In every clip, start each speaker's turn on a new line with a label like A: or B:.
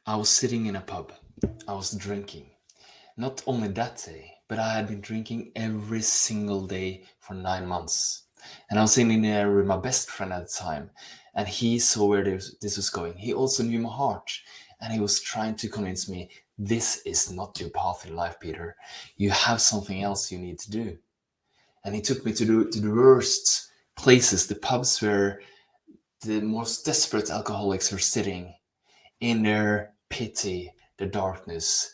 A: I was sitting in a pub. I was drinking. Not only that day, but I had been drinking every single day for 9 months. And I was sitting there with my best friend at the time, and he saw where this was going. He also knew my heart, and he was trying to convince me this is not your path in life, Peter. You have something else you need to do. And he took me to the worst places, the pubs where the most desperate alcoholics were sitting in their pity, their darkness,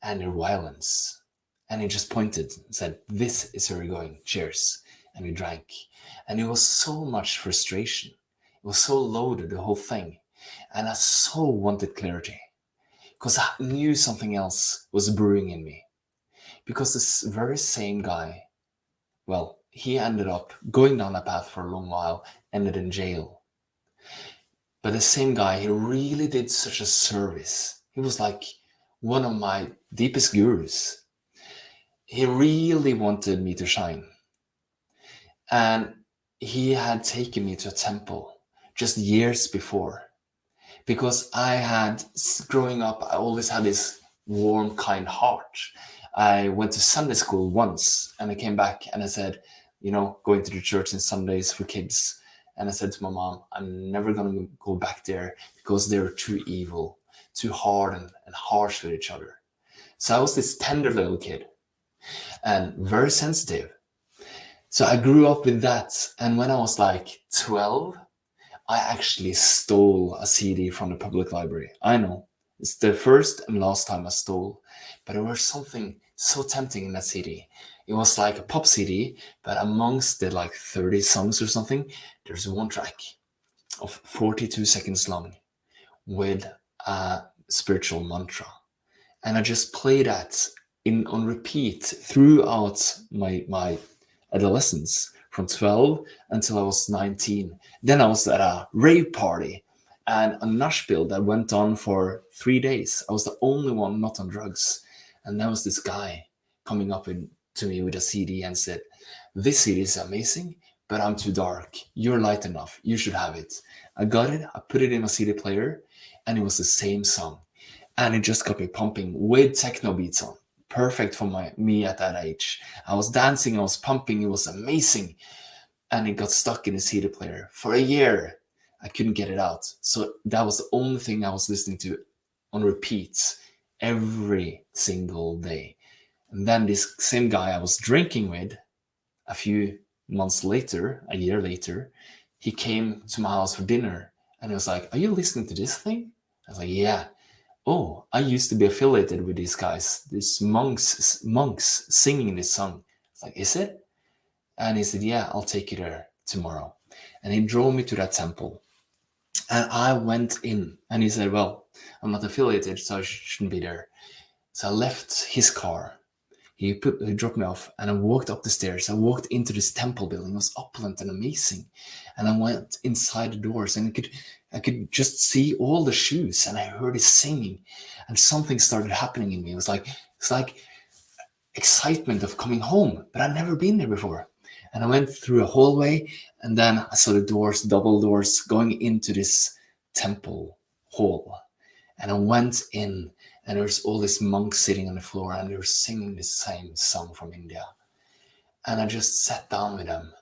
A: and their violence. And he just pointed and said, "This is where we're going. Cheers." And we drank. And it was so much frustration. It was so loaded, the whole thing. And I so wanted clarity because I knew something else was brewing in me. Because this very same guy, well, he ended up going down that path for a long while, ended in jail. But the same guy, he really did such a service. He was like one of my deepest gurus. He really wanted me to shine. And he had taken me to a temple just years before. Because growing up, I always had this warm, kind heart. I went to Sunday school once and I came back and I said, going to the church on Sundays for kids. And I said to my mom, I'm never going to go back there because they're too evil, too hard and harsh with each other. So I was this tender little kid and very sensitive. So I grew up with that. And when I was like 12, I actually stole a CD from the public library. I know, it's the first and last time I stole, but there was something so tempting in that CD. It was like a pop CD, but amongst the like 30 songs or something, there's one track of 42 seconds long with a spiritual mantra. And I just played that on repeat throughout my adolescence from 12 until I was 19. Then I was at a rave party and a Nashville that went on for 3 days. I was the only one not on drugs. And there was this guy coming up to me with a CD and said, "This CD is amazing, but I'm too dark. You're light enough. You should have it." I got it. I put it in my CD player and it was the same song. And it just got me pumping with techno beats on. Perfect for me at that age. I was dancing, I was pumping, it was amazing. And it got stuck in the CD player for a year. I couldn't get it out. So that was the only thing I was listening to on repeat every single day. And then this same guy I was drinking with a few months later, a year later, he came to my house for dinner and he was like, "Are you listening to this thing?" I was like, "Yeah." "Oh, I used to be affiliated with these guys, these monks singing this song." It's like, "Is it?" And he said, "Yeah, I'll take you there tomorrow." And he drove me to that temple. And I went in and he said, "Well, I'm not affiliated, so I shouldn't be there." So I left his car. He dropped me off and I walked up the stairs. I walked into this temple building. It was opulent and amazing. And I went inside the doors and I could just see all the shoes and I heard his singing and something started happening in me. It's like excitement of coming home, but I'd never been there before. And I went through a hallway and then I saw the doors, double doors going into this temple hall. And I went in and there's all these monks sitting on the floor and they were singing the same song from India. And I just sat down with them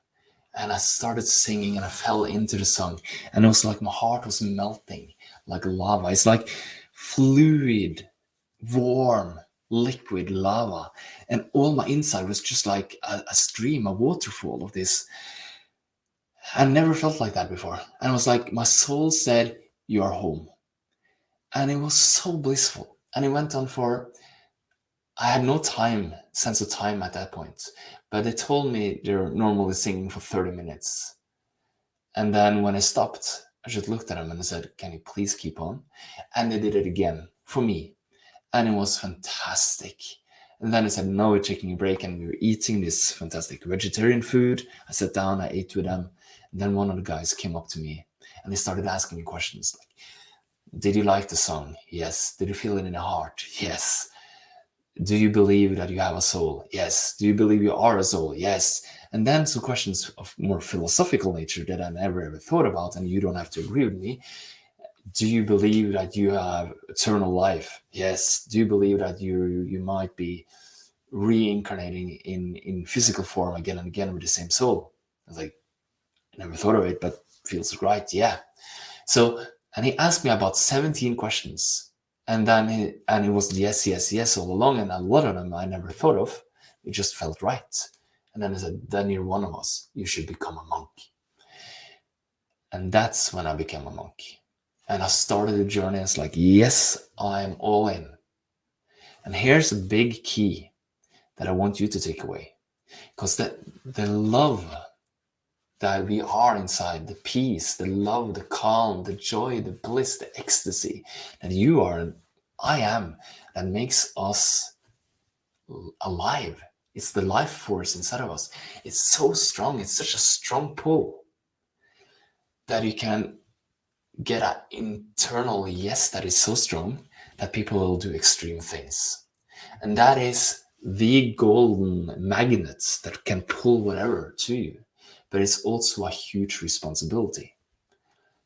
A: and I started singing and I fell into the song. And it was like my heart was melting like lava. It's like fluid, warm, liquid lava. And all my inside was just like a stream, a waterfall of this. I never felt like that before. And it was like my soul said, "You are home." And it was so blissful. And it went on I had no sense of time at that point. But they told me they're normally singing for 30 minutes. And then when I stopped, I just looked at them and I said, "Can you please keep on?" And they did it again for me. And it was fantastic. And then I said, "No, we're taking a break." And we were eating this fantastic vegetarian food. I sat down, I ate with them. And then one of the guys came up to me and they started asking me questions like, "Did you like the song?" "Yes." "Did you feel it in your heart?" "Yes." "Do you believe that you have a soul?" "Yes." "Do you believe you are a soul?" "Yes." And then some questions of more philosophical nature that I never ever thought about, and you don't have to agree with me. Do you believe that you have eternal life? Yes. Do you believe that you might be reincarnating in physical form again and again with the same soul? I was like, I never thought of it, but feels right. Yeah. So, and he asked me about 17 questions. And then it was yes, yes, yes all along. And a lot of them I never thought of. It just felt right. And then he said, then you're one of us. You should become a monk. And that's when I became a monk. And I started the journey. It's like, yes, I'm all in. And here's a big key that I want you to take away. Because the love that we are inside, the peace, the love, the calm, the joy, the bliss, the ecstasy that you are and I am, that makes us alive. It's the life force inside of us. It's so strong. It's such a strong pull that you can get an internal yes that is so strong that people will do extreme things. And that is the golden magnets that can pull whatever to you. But it's also a huge responsibility.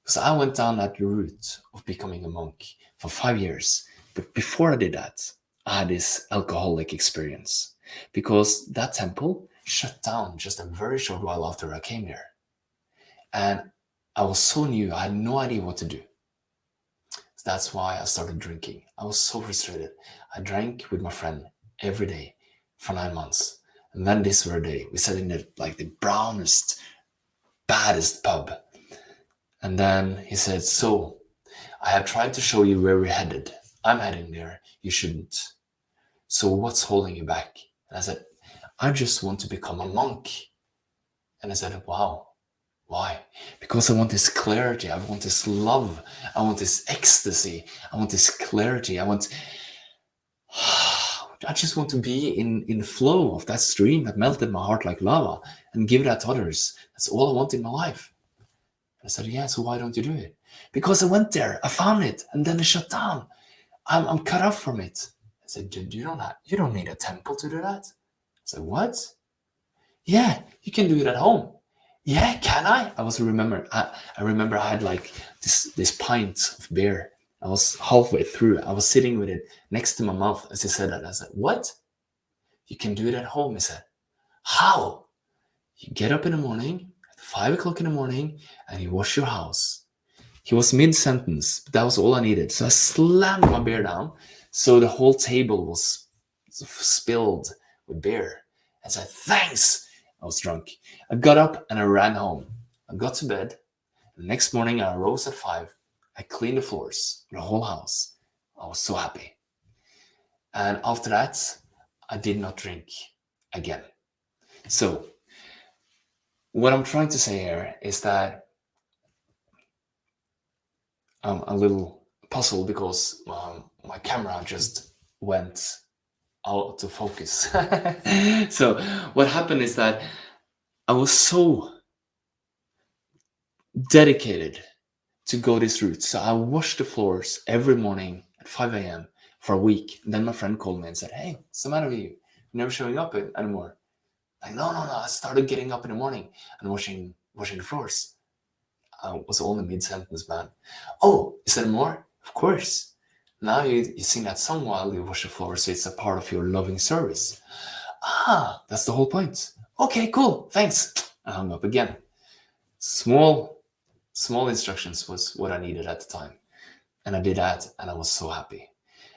A: Because I went down that route of becoming a monk for 5 years. But before I did that, I had this alcoholic experience. Because that temple shut down just a very short while after I came there. And I was so new, I had no idea what to do. So that's why I started drinking. I was so frustrated. I drank with my friend every day for 9 months. And then this very day, we sat in the brownest, baddest pub. And then he said, so I have tried to show you where we're headed. I'm heading there. You shouldn't. So what's holding you back? And I said, I just want to become a monk. And I said, wow. Why? Because I want this clarity. I want this love. I want this ecstasy. I want this clarity. I just want to be in flow of that stream that melted my heart like lava and give that to others. That's all I want in my life. I said, yeah, so why don't you do it? Because I went there, I found it, and then it shut down. I'm cut off from it. I said, you don't need a temple to do that. I said, what? Yeah, you can do it at home. Yeah, can I? I remember I had like this pint of beer. I was halfway through. I was sitting with it next to my mouth as he said that. I said, what? You can do it at home, he said. How? You get up in the morning, at 5 o'clock in the morning, and you wash your house. He was mid-sentence, but that was all I needed. So I slammed my beer down, so the whole table was spilled with beer. I said, thanks. I was drunk. I got up and I ran home. I got to bed. The next morning, I arose at 5. I cleaned the floors, the whole house. I was so happy. And after that, I did not drink again. So, what I'm trying to say here is that I'm a little puzzled because my camera just went out to focus. So, what happened is that I was so dedicated to go this route. So I washed the floors every morning at 5 a.m. for a week. And then my friend called me and said, hey, what's the matter with you? You're never showing up anymore. Like, no. I started getting up in the morning and washing the floors. I was only mid-sentence, man. Oh, is there more? Of course. Now you sing that song while you wash the floors, so it's a part of your loving service. Ah, that's the whole point. Okay, cool, thanks. I hung up again. Small instructions was what I needed at the time. And I did that, and I was so happy.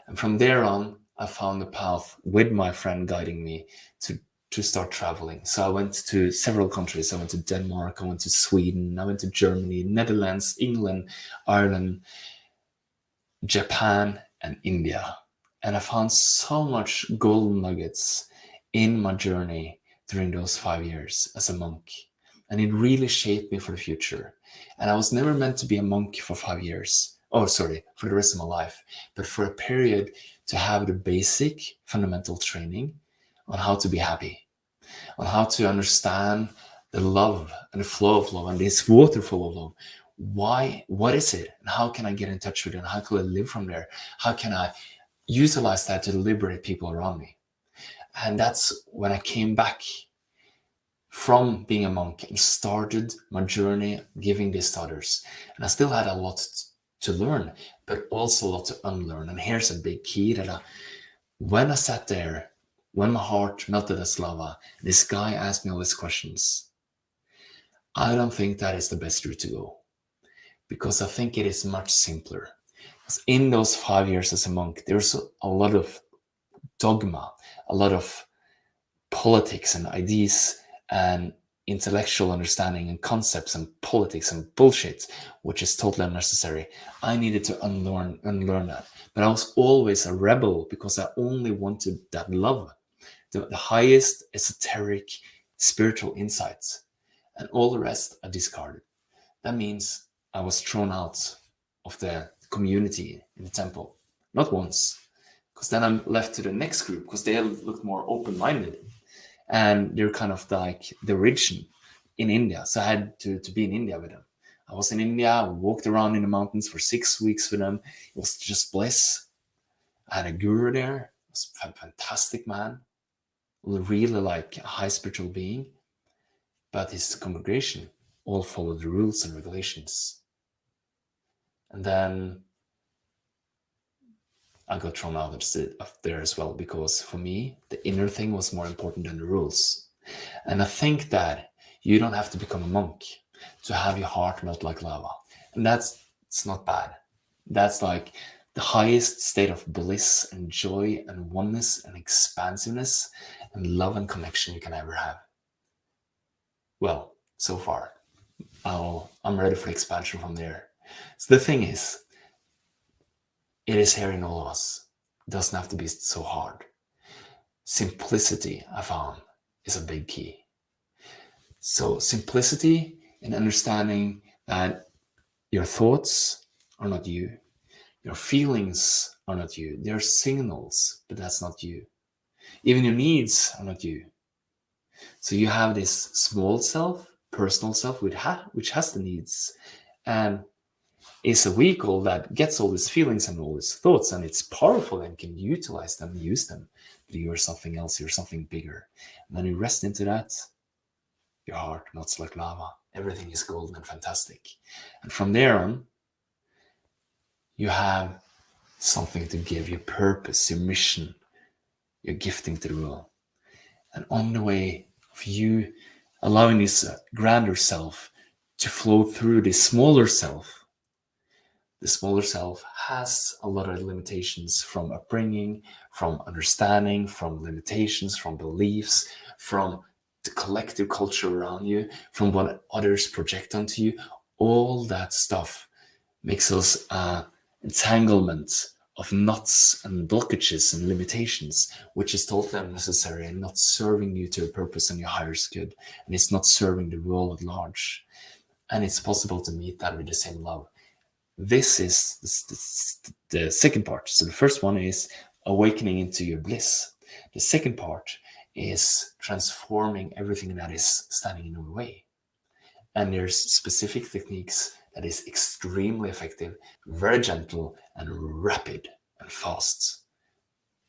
A: And from there on, I found the path with my friend guiding me to start traveling. So I went to several countries. I went to Denmark, I went to Sweden, I went to Germany, Netherlands, England, Ireland, Japan, and India. And I found so much golden nuggets in my journey during those 5 years as a monk. And it really shaped me for the future. And I was never meant to be a monk for 5 years. Oh, sorry, for the rest of my life. But for a period to have the basic fundamental training on how to be happy, on how to understand the love and the flow of love and this waterfall of love. Why? What is it? And how can I get in touch with it? And how can I live from there? How can I utilize that to liberate people around me? And that's when I came back from being a monk and started my journey giving this to others. And I still had a lot to learn, but also a lot to unlearn. And here's a big key that when I sat there, when my heart melted as lava, this guy asked me all these questions. I don't think that is the best route to go, because I think it is much simpler. Because in those 5 years as a monk, there's a lot of dogma, a lot of politics and ideas and intellectual understanding and concepts and politics and bullshit, which is totally unnecessary. I needed to unlearn that. But I was always a rebel because I only wanted that love, the highest esoteric spiritual insights, and all the rest I discarded. That means I was thrown out of the community in the temple. Not once, because then I'm left to the next group because they looked more open-minded. And they're kind of like the religion in India. So I had to be in India with them. I was in India, I walked around in the mountains for 6 weeks with them. It was just bliss. I had a guru there. It was a fantastic man, really like a high spiritual being. But his congregation all followed the rules and regulations. And then I got thrown out of there as well, because for me, the inner thing was more important than the rules. And I think that you don't have to become a monk to have your heart melt like lava. And it's not bad. That's like the highest state of bliss and joy and oneness and expansiveness and love and connection you can ever have. Well, so far, I'm ready for expansion from there. So the thing is, it is here in all of us. It doesn't have to be so hard. Simplicity, I found, is a big key. So simplicity in understanding that your thoughts are not you. Your feelings are not you. They're signals, but that's not you. Even your needs are not you. So you have this small self, personal self, which has the needs, and is a vehicle that gets all these feelings and all these thoughts, and it's powerful and can utilize them, use them. But you're something else, you're something bigger. And when you rest into that, your heart melts like lava. Everything is golden and fantastic. And from there on, you have something to give, your purpose, your mission, your gifting to the world. And on the way of you allowing this grander self to flow through this smaller self, the smaller self has a lot of limitations from upbringing, from understanding, from limitations, from beliefs, from the collective culture around you, from what others project onto you. All that stuff makes us an entanglement of knots and blockages and limitations, which is totally unnecessary and not serving you to a purpose and your highest good. And it's not serving the world at large. And it's possible to meet that with the same love. This is the second part. So the first one is awakening into your bliss. The second part is transforming everything that is standing in your way. And there's specific techniques that is extremely effective, very gentle and rapid and fast,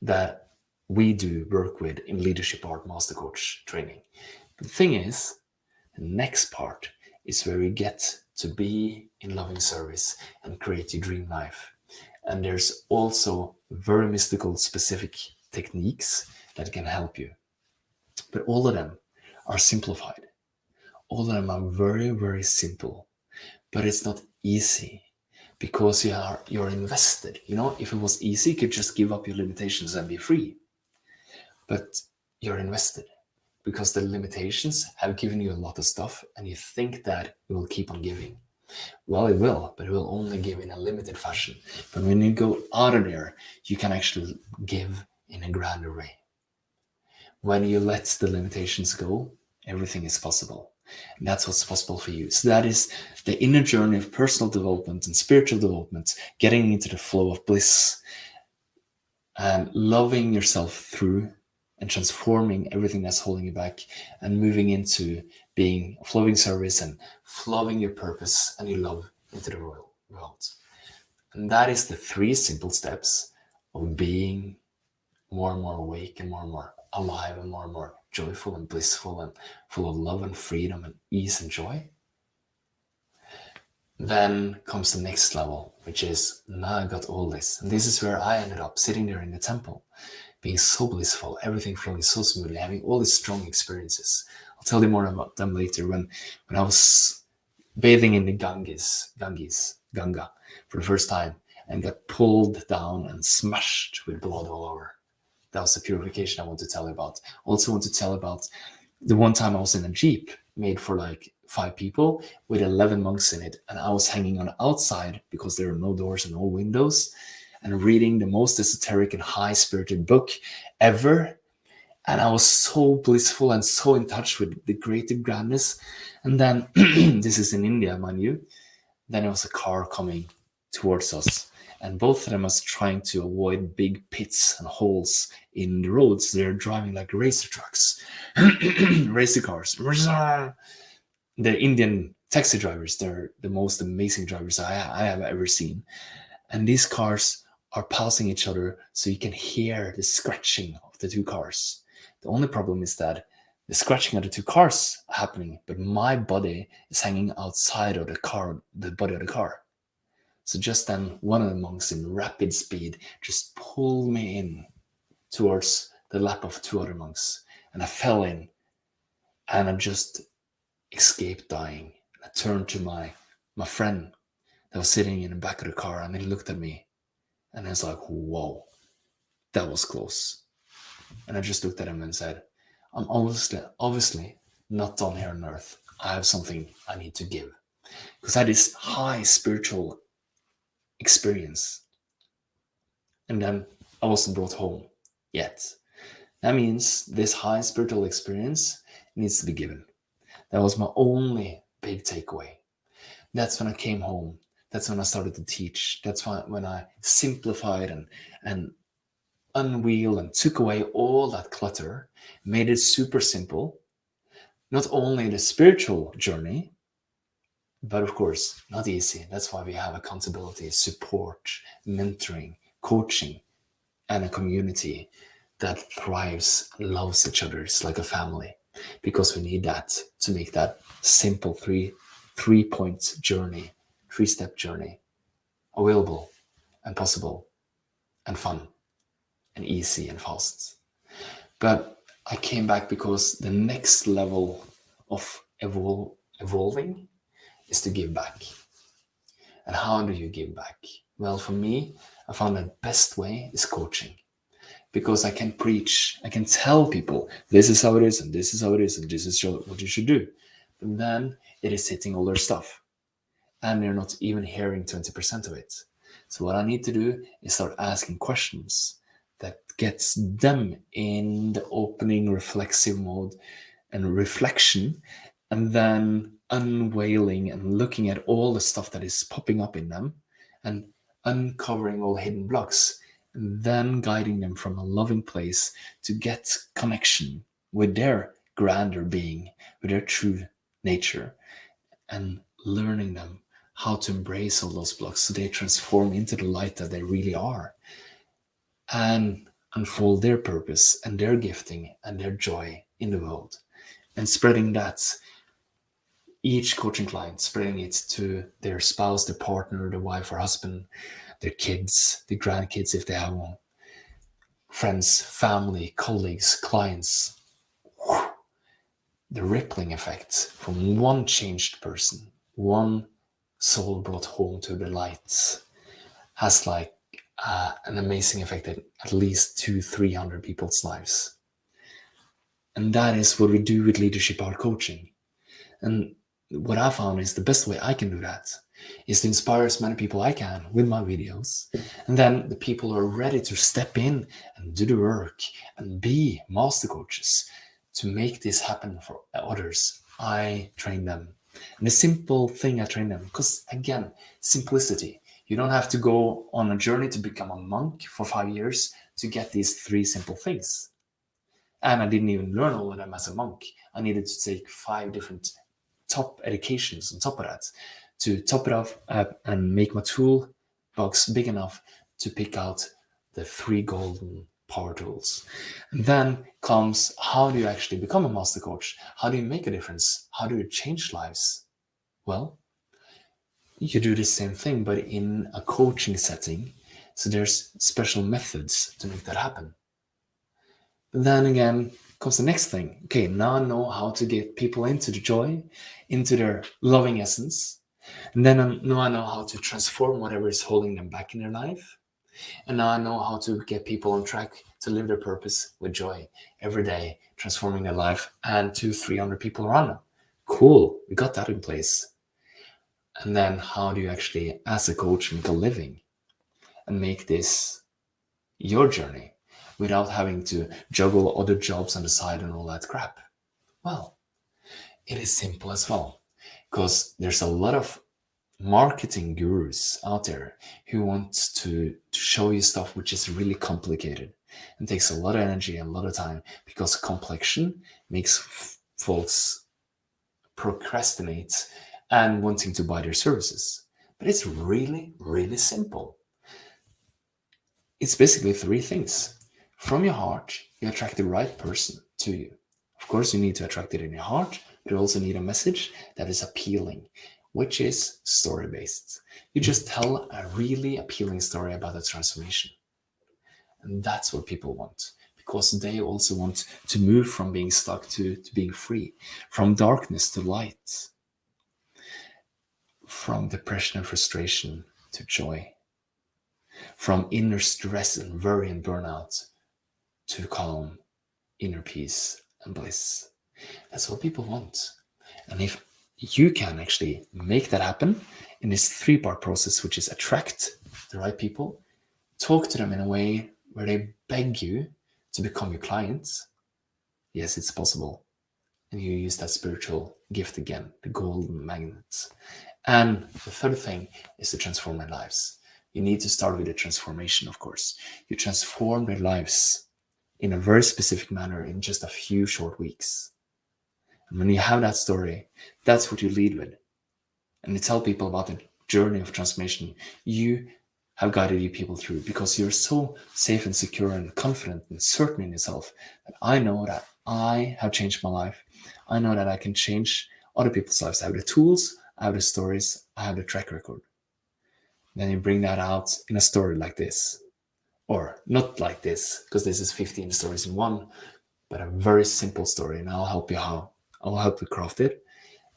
A: that we do work with in Leadership Art Master Coach training. But the thing is, the next part is where you get to be in loving service and create your dream life. And there's also very mystical, specific techniques that can help you. But all of them are simplified. All of them are very, very simple. But it's not easy because you're invested. You know, if it was easy, you could just give up your limitations and be free. But you're invested because the limitations have given you a lot of stuff and you think that it will keep on giving. Well, it will, but it will only give in a limited fashion. But when you go out of there, you can actually give in a grander way. When you let the limitations go, everything is possible. And that's what's possible for you. So that is the inner journey of personal development and spiritual development, getting into the flow of bliss and loving yourself through and transforming everything that's holding you back and moving into being a flowing service and flowing your purpose and your love into the world. And that is the 3 simple steps of being more and more awake and more alive and more joyful and blissful and full of love and freedom and ease and joy. Then comes the next level, which is now I got all this. And this is where I ended up sitting there in the temple, being so blissful, everything flowing so smoothly, having all these strong experiences. I'll tell you more about them later. When I was bathing in the Ganga, for the first time and got pulled down and smashed with blood all over. That was the purification I want to tell you about. Also want to tell about the one time I was in a Jeep made for like 5 people with 11 monks in it, and I was hanging on the outside because there are no doors and no windows and reading the most esoteric and high-spirited book ever. And I was so blissful and so in touch with the greater grandness. And then, this is in India, mind you, then there was a car coming towards us. And both of them was trying to avoid big pits and holes in the roads. They're driving like racer trucks, racer cars. They're Indian taxi drivers. They're the most amazing drivers I have ever seen. And these cars are passing each other so you can hear the scratching of the two cars. The only problem is that the scratching of the two cars happening, but my body is hanging outside of the car, the body of the car. So just then, one of the monks in rapid speed just pulled me in towards the lap of 2 other monks, and I fell in, and I just escaped dying. I turned to my friend that was sitting in the back of the car, and he looked at me, and I was like, "Whoa, that was close." And I just looked at him and said, "I'm obviously not done here on earth. I have something I need to give." Because I had this high spiritual experience. And then I wasn't brought home yet. That means this high spiritual experience needs to be given. That was my only big takeaway. That's when I came home. That's when I started to teach. That's when I simplified and unwheeled and took away all that clutter, made it super simple. Not only the spiritual journey, but of course, not easy. That's why we have accountability, support, mentoring, coaching, and a community that thrives, loves each other. It's like a family, because we need that to make that simple three-point journey, 3-step journey available and possible and fun and easy and fast. But I came back because the next level of evolving is to give back. And how do you give back? Well, for me, I found the best way is coaching. Because I can preach, I can tell people this is how it is, and this is how it is, and this is what you should do. But then it is hitting all their stuff, and they're not even hearing 20% of it. So what I need to do is start asking questions that gets them in the opening reflexive mode and reflection, and then unveiling and looking at all the stuff that is popping up in them and uncovering all hidden blocks, and then guiding them from a loving place to get connection with their grander being, with their true nature, and learning them how to embrace all those blocks so they transform into the light that they really are and unfold their purpose and their gifting and their joy in the world, and spreading that, each coaching client spreading it to their spouse, their partner, their wife or husband, their kids, their grandkids if they have one, friends, family, colleagues, clients. The rippling effect from one changed person, one soul brought home to the light, has like an amazing effect at least 200-300 people's lives. And that is what we do with leadership art coaching. And what I found is the best way I can do that is to inspire as many people I can with my videos. And then the people are ready to step in and do the work and be master coaches to make this happen for others. I train them. And the simple thing I train them, because again, simplicity. You don't have to go on a journey to become a monk for 5 years to get these 3 simple things. And I didn't even learn all of them as a monk. I needed to take 5 different top educations on top of that to top it off and make my toolbox big enough to pick out the 3 golden power tools. And then comes, how do you actually become a master coach? How do you make a difference? How do you change lives? Well, you do the same thing, but in a coaching setting. So there's special methods to make that happen. But then again comes the next thing. Okay, now I know how to get people into the joy, into their loving essence. And then now I know how to transform whatever is holding them back in their life. And now I know how to get people on track to live their purpose with joy every day, transforming their life and 200-300 people around them. Cool, we got that in place. And then how do you actually, as a coach, make a living and make this your journey without having to juggle other jobs on the side and all that crap? Well, it is simple as well, because there's a lot of marketing gurus out there who want to show you stuff which is really complicated and takes a lot of energy and a lot of time, because complexion makes folks procrastinate and wanting to buy their services. But it's really, really simple. It's basically three things. From your heart, you attract the right person to you. Of course, you need to attract it in your heart, but you also need a message that is appealing, which is story-based. You just tell a really appealing story about a transformation. And that's what people want, because they also want to move from being stuck to being free, from darkness to light, from depression and frustration to joy, from inner stress and worry and burnout to calm, inner peace and bliss. That's what people want. And if you can actually make that happen in this three-part process, which is attract the right people, talk to them in a way where they beg you to become your clients, yes, it's possible. And you use that spiritual gift again, the golden magnets. And the third thing is to transform their lives. You need to start with a transformation, of course. You transform their lives in a very specific manner in just a few short weeks. And when you have that story, that's what you lead with. And you tell people about the journey of transformation you have guided you people through, because you're so safe and secure and confident and certain in yourself that I know that I have changed my life. I know that I can change other people's lives. I have the tools, I have the stories, I have the track record. Then you bring that out in a story like this, or not like this, because this is 15 stories in one, but a very simple story, and I'll help you how. I'll help you craft it.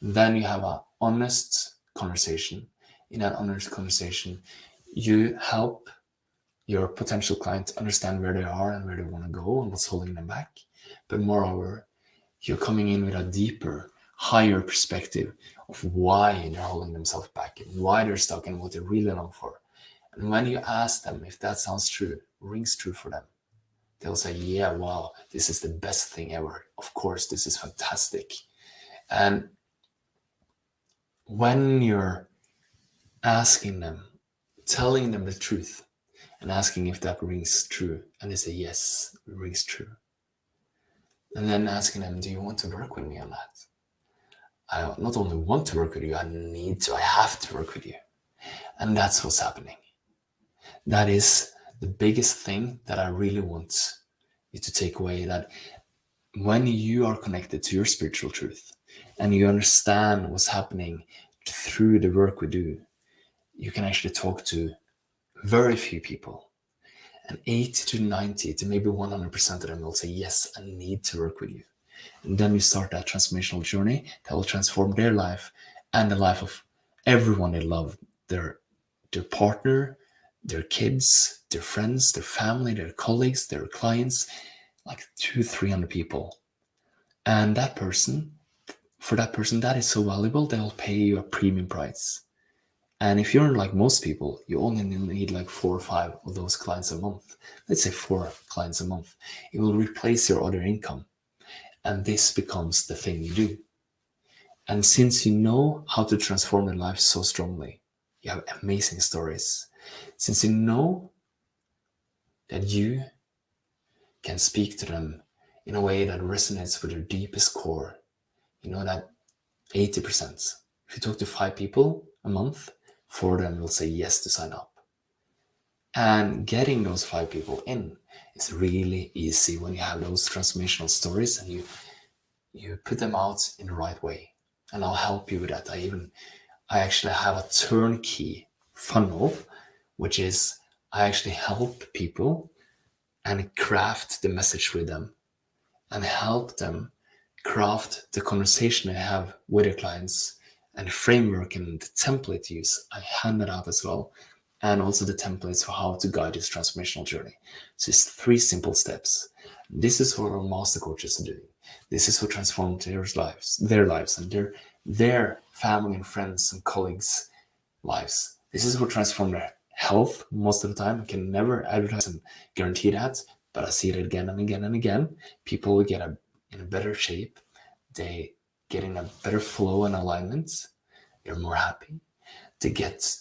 A: Then you have an honest conversation. In that honest conversation, you help your potential client understand where they are and where they want to go and what's holding them back. But moreover, you're coming in with a deeper, higher perspective of why they're holding themselves back and why they're stuck and what they really long for. And when you ask them if that sounds true, rings true for them, they'll say, yeah, wow, this is the best thing ever. Of course, this is fantastic. And when you're asking them, telling them the truth, and asking if that rings true, and they say, yes, it rings true. And then asking them, do you want to work with me on that? I not only want to work with you, I need to, I have to work with you. And that's what's happening. That is the biggest thing that I really want you to take away, that when you are connected to your spiritual truth and you understand what's happening through the work we do, you can actually talk to very few people. And 80 to 90 to maybe 100% of them will say, yes, I need to work with you. And then you start that transformational journey that will transform their life and the life of everyone they love, their partner, their kids, their friends, their family, their colleagues, their clients, like 200-300 people. And that person, for that person, that is so valuable, they'll pay you a premium price. And if you're like most people, you only need like 4 or 5 of those clients a month. Let's say 4 clients a month. It will replace your other income. And this becomes the thing you do. And since you know how to transform their life so strongly, you have amazing stories. Since you know that you can speak to them in a way that resonates with their deepest core, you know that 80%, if you talk to 5 people a month, 4 of them will say yes to sign up. And getting those 5 people in is really easy when you have those transformational stories and you put them out in the right way. And I'll help you with that. I actually have a turnkey funnel, which is I actually help people and craft the message with them and help them craft the conversation they have with their clients, and the framework and the template to use. I hand that out as well. And also the templates for how to guide this transformational journey. So it's 3 simple steps. This is what our master coaches are doing. This is what transformed their lives and their family and friends and colleagues' lives. This is what transformed their health most of the time. I can never advertise and guarantee that, but I see it again and again and again. People get in a better shape. They get in a better flow and alignment. They're more happy. They get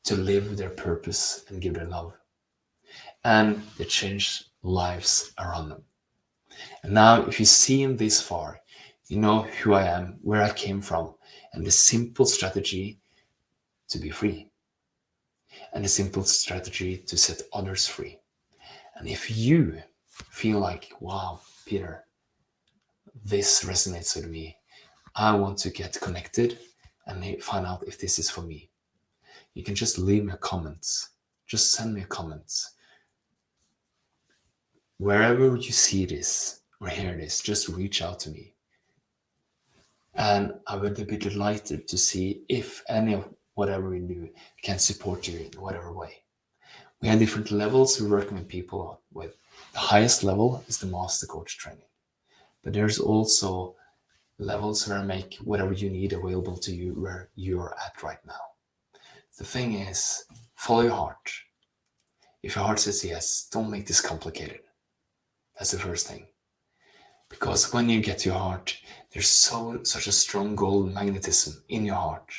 A: to live their purpose and give their love. And they change lives around them. And now, if you've seen this far, you know who I am, where I came from, and the simple strategy to be free, and the simple strategy to set others free. And if you feel like, wow, Peter, this resonates with me, I want to get connected and find out if this is for me, you can just leave me a comment. Just send me a comment. Wherever you see this or hear this, just reach out to me. And I would be delighted to see if any of whatever we do can support you in whatever way. We have different levels we're working with people with. The highest level is the master coach training. But there's also levels where I make whatever you need available to you where you're at right now. The thing is, follow your heart. If your heart says yes, don't make this complicated. That's the first thing. Because when you get to your heart, there's such a strong golden magnetism in your heart,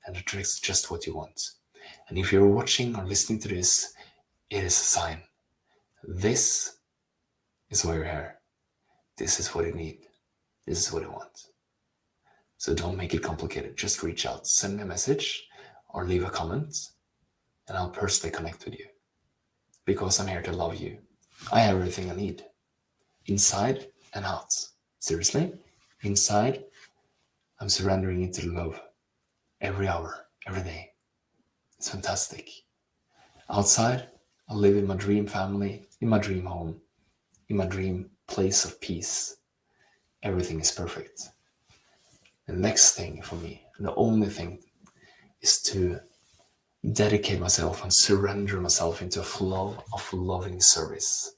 A: and it attracts just what you want. And if you're watching or listening to this, it is a sign. This is why you're here. This is what you need. This is what you want. So don't make it complicated. Just reach out, send me a message, or leave a comment, and I'll personally connect with you. Because I'm here to love you. I have everything I need. Inside and out. Seriously? Inside, I'm surrendering into love. Every hour, every day. It's fantastic. Outside, I live in my dream family, in my dream home, in my dream place of peace. Everything is perfect. The next thing for me, and the only thing, is to dedicate myself and surrender myself into a flow of loving service.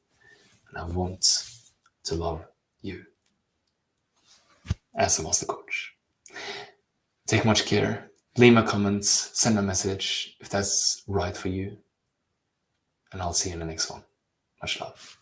A: And I want to love you as a master coach. Take much care. Leave me comments, send a message if that's right for you. And I'll see you in the next one. Much love.